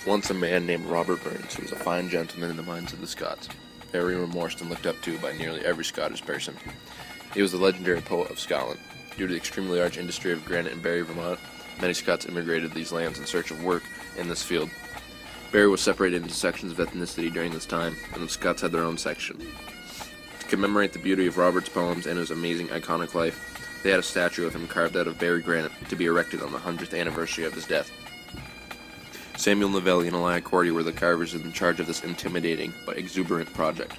Once a man named Robert Burns, who was a fine gentleman in the minds of the Scots, very remorsed and looked up to by nearly every Scottish person. He was the legendary poet of Scotland. Due to the extremely large industry of granite in Barrie, Vermont, many Scots immigrated to these lands in search of work in this field. Barrie was separated into sections of ethnicity during this time, and the Scots had their own section. To commemorate the beauty of Robert's poems and his amazing iconic life, they had a statue of him carved out of Barrie granite to be erected on the 100th anniversary of his death. Samuel Novelli and Elijah Cordy were the carvers in charge of this intimidating but exuberant project.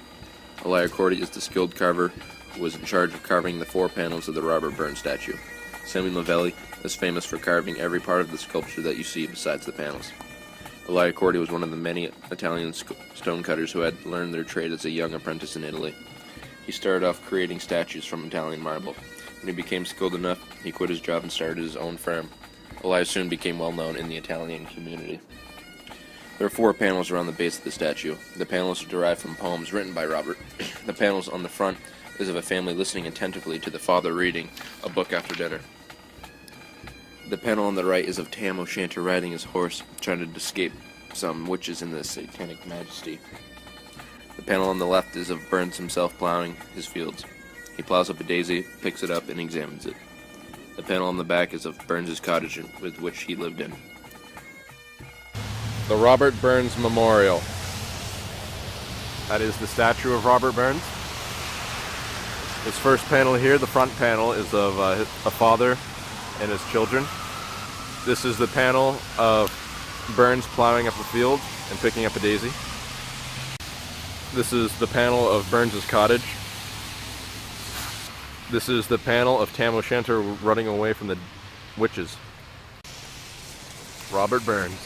Elijah Cordy is the skilled carver who was in charge of carving the 4 panels of the Robert Burns statue. Samuel Novelli is famous for carving every part of the sculpture that you see besides the panels. Elijah Cordy was one of the many Italian stonecutters who had learned their trade as a young apprentice in Italy. He started off creating statues from Italian marble. When he became skilled enough, he quit his job and started his own firm. Elijah soon became well known in the Italian community. There are 4 panels around the base of the statue. The panels are derived from poems written by Robert. The panels on the front is of a family listening attentively to the father reading a book after dinner. The panel on the right is of Tam O'Shanter riding his horse, trying to escape some witches in the satanic majesty. The panel on the left is of Burns himself plowing his fields. He plows up a daisy, picks it up, and examines it. The panel on the back is of Burns' cottage with which he lived in. The Robert Burns Memorial. That is the statue of Robert Burns. This first panel here, the front panel, is of a father and his children. This is the panel of Burns plowing up a field and picking up a daisy. This is the panel of Burns' cottage. This is the panel of Tam O'Shanter running away from the witches. Robert Burns.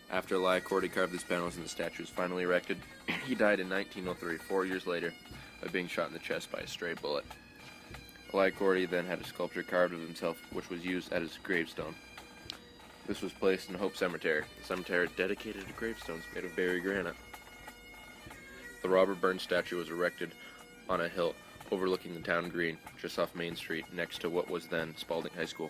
After Elijah Cordy carved these panels and the statue was finally erected, he died in 1903, 4 years later, by being shot in the chest by a stray bullet. Elijah Cordy then had a sculpture carved of himself, which was used at his gravestone. This was placed in Hope Cemetery, a cemetery dedicated to gravestones made of Barrie granite. The Robert Burns statue was erected on a hill overlooking the town green, just off Main Street, next to what was then Spalding High School.